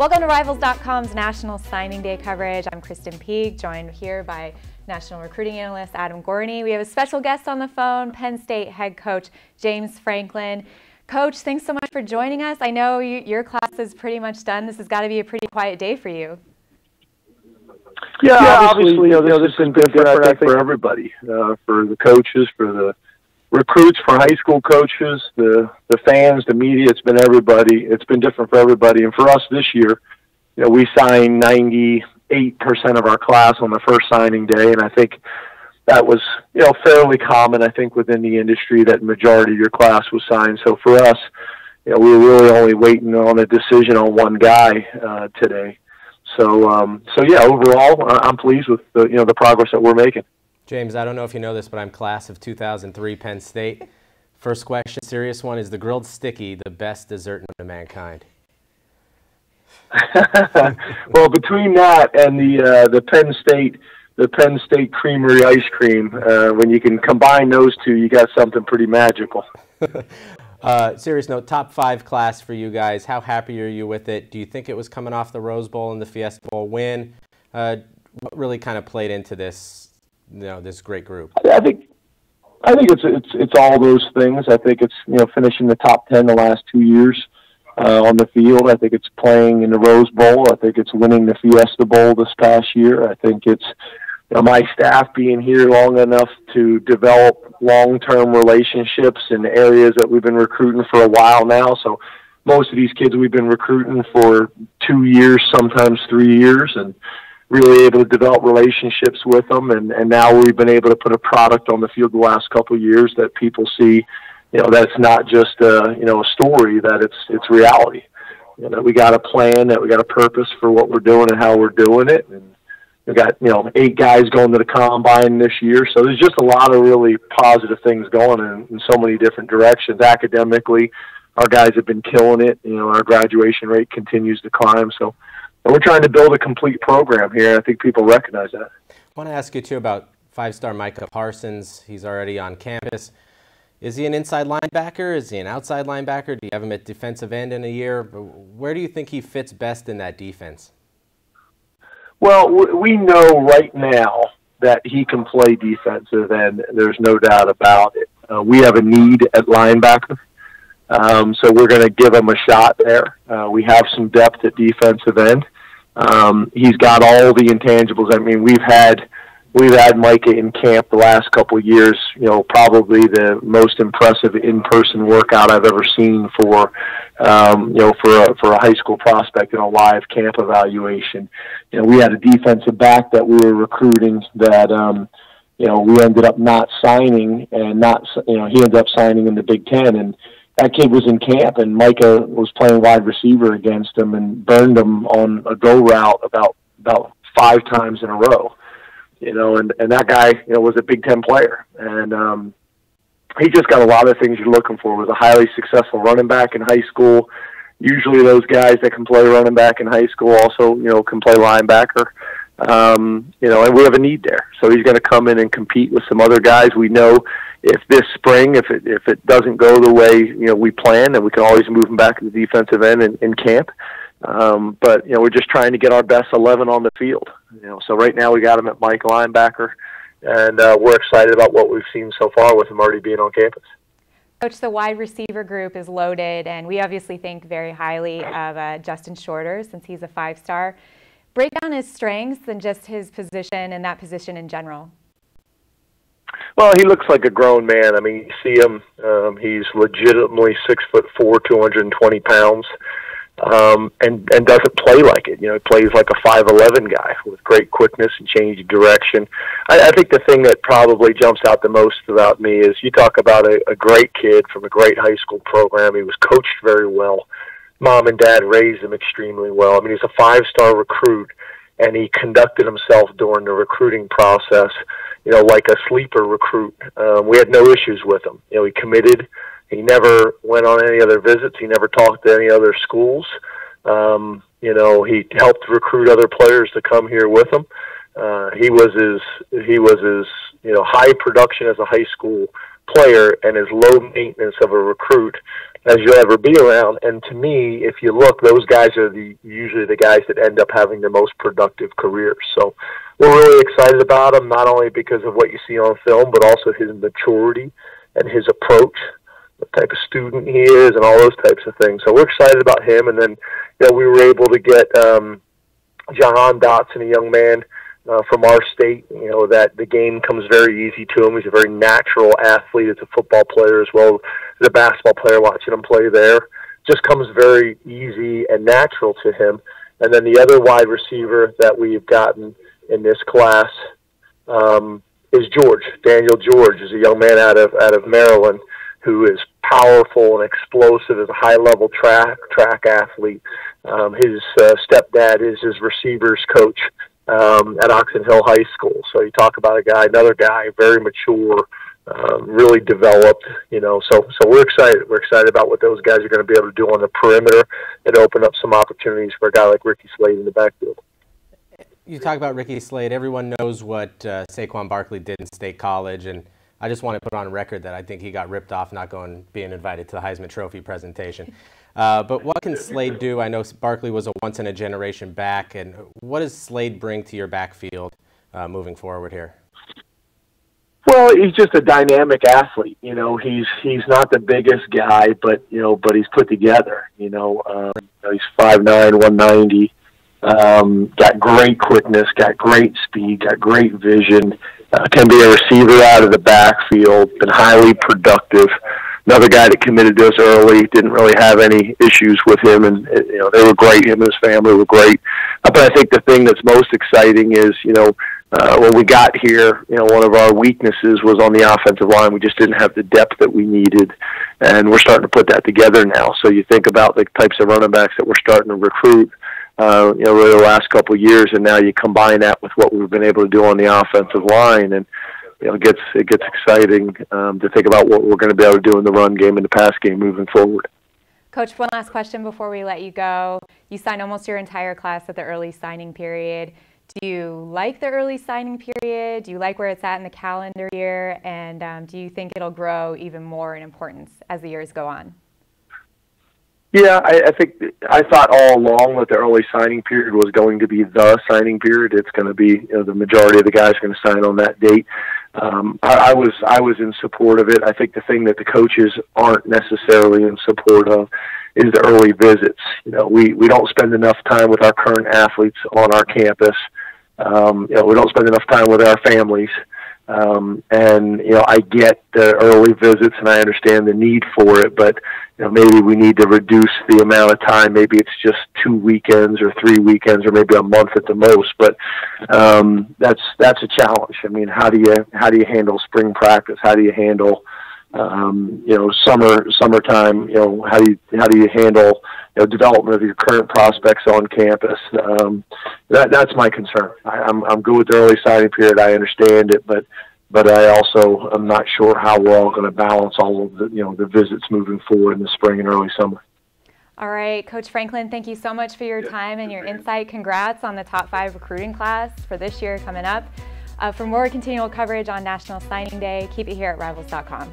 Welcome to Rivals.com's National Signing Day coverage. I'm Krysten, joined here by National Recruiting Analyst Adam Gorney. We have a special guest on the phone, Penn State head coach James Franklin. Coach, thanks so much for joining us. I know your class is pretty much done. This has got to be a pretty quiet day for you. Yeah, obviously, this has been different, I think, for everybody, for the coaches, for the recruits, for high school coaches, the fans, the media. It's been everybody. It's been different for everybody. And for us this year, we signed 98% of our class on the first signing day, and I think that was, fairly common, I think, within the industry that the majority of your class was signed. So for us, we were really only waiting on a decision on one guy today. So yeah, overall, I'm pleased with the progress that we're making. James, I don't know if you know this, but I'm class of 2003 Penn State. First question, serious one, is the grilled sticky the best dessert known to mankind? Well, between that and the Penn State Creamery ice cream, when you can combine those two, you got something pretty magical. Serious note, top 5 class for you guys. How happy are you with it? Do you think it was coming off the Rose Bowl and the Fiesta Bowl win? What really kind of played into this, this great group? I think it's all those things. I think it's finishing the top 10 the last 2 years on the field. I think it's playing in the Rose Bowl. I think it's winning the Fiesta Bowl this past year. I think it's my staff being here long enough to develop long-term relationships in areas that we've been recruiting for a while now. So most of these kids we've been recruiting for 2 years, sometimes 3 years, and really able to develop relationships with them. And now we've been able to put a product on the field the last couple of years that people see, that's not just a story, that it's reality. That we got a plan, that we got a purpose for what we're doing and how we're doing it. And we've got, 8 guys going to the combine this year. So there's just a lot of really positive things going in so many different directions. Academically, our guys have been killing it. Our graduation rate continues to climb. So we're trying to build a complete program here. I think people recognize that. I want to ask you, too, about 5-star Micah Parsons. He's already on campus. Is he an inside linebacker? Is he an outside linebacker? Do you have him at defensive end in a year? Where do you think he fits best in that defense? Well, we know right now that he can play defensive end. There's no doubt about it. We have a need at linebacker, so we're going to give him a shot there. We have some depth at defensive end. He's got all the intangibles. I mean, we've had Micah in camp the last couple of years, probably the most impressive in-person workout I've ever seen for a high school prospect in a live camp evaluation. We had a defensive back that we were recruiting that, we ended up not signing, and he ended up signing in the Big Ten, and that kid was in camp, and Micah was playing wide receiver against him and burned him on a go route about 5 times in a row. And that guy, was a Big Ten player. And he just got a lot of things you're looking for. Was a highly successful running back in high school. Usually those guys that can play running back in high school also, can play linebacker. And we have a need there. So he's going to come in and compete with some other guys. We know if this spring, if it doesn't go the way, we plan, then we can always move him back to the defensive end in camp. But, we're just trying to get our best 11 on the field. So right now we got him at Mike linebacker, and we're excited about what we've seen so far with him already being on campus. Coach, the wide receiver group is loaded, and we obviously think very highly of Justin Shorter since he's a 5-star. Break down his strengths and just his position and that position in general. Well, he looks like a grown man. I mean, you see him, he's legitimately 6'4", 220 pounds. And doesn't play like it. He plays like a 5'11" guy with great quickness and change of direction. I think the thing that probably jumps out the most about me is you talk about a great kid from a great high school program. He was coached very well. Mom and dad raised him extremely well. I mean, he's a 5-star recruit, and he conducted himself during the recruiting process, like a sleeper recruit. We had no issues with him. He committed. He never went on any other visits. He never talked to any other schools. He helped recruit other players to come here with him. He was as high production as a high school player and as low maintenance of a recruit as you'll ever be around. And to me, if you look, those guys are usually the guys that end up having the most productive careers. So we're really excited about him, not only because of what you see on film, but also his maturity and his approach, the type of student he is, and all those types of things. So we're excited about him. And then, we were able to get Jahan Dotson, a young man from our state, that the game comes very easy to him. He's a very natural athlete. As a football player as well as a basketball player, watching him play there just comes very easy and natural to him. And then the other wide receiver that we've gotten in this class is George. Daniel George is a young man out of Maryland who is powerful and explosive, as a high-level track athlete. His stepdad is his receivers coach at Oxon Hill High School. So you talk about another guy, very mature, really developed, So we're excited. We're excited about what those guys are going to be able to do on the perimeter and open up some opportunities for a guy like Ricky Slade in the backfield. You talk about Ricky Slade. Everyone knows what Saquon Barkley did in State College, and I just want to put on record that I think he got ripped off not being invited to the Heisman Trophy presentation. But what can Slade do? I know Barkley was a once-in-a-generation back, and what does Slade bring to your backfield moving forward here? Well, he's just a dynamic athlete. He's not the biggest guy, but he's put together. He's 5'9", 190. Got great quickness, got great speed, got great vision. Can be a receiver out of the backfield. Been highly productive. Another guy that committed to us early, didn't really have any issues with him, and they were great. Him and his family were great. But I think the thing that's most exciting is when we got here, one of our weaknesses was on the offensive line. We just didn't have the depth that we needed, and we're starting to put that together now. So you think about the types of running backs that we're starting to recruit, really the last couple of years, and now you combine that with what we've been able to do on the offensive line, and it gets exciting to think about what we're going to be able to do in the run game and the pass game moving forward. Coach, one last question before we let you go. You signed almost your entire class at the early signing period. Do you like the early signing period? Do you like where it's at in the calendar year? And do you think it'll grow even more in importance as the years go on? Yeah, I thought all along that the early signing period was going to be the signing period. It's going to be the majority of the guys are going to sign on that date. I was in support of it. I think the thing that the coaches aren't necessarily in support of is the early visits. We don't spend enough time with our current athletes on our campus. We don't spend enough time with our families. I get the early visits and I understand the need for it, but maybe we need to reduce the amount of time. Maybe it's just 2 weekends or 3 weekends or maybe a month at the most, but that's a challenge. I mean, how do you handle spring practice? How do you handle summertime? How do you handle development of your current prospects on campus? That's my concern. I'm good with the early signing period. I understand it, but I also am not sure how we're all going to balance all of the visits moving forward in the spring and early summer. All right, Coach Franklin, thank you so much for your time and your insight. Congrats on the top 5 recruiting class for this year coming up. For more continual coverage on National Signing Day, keep it here at Rivals.com.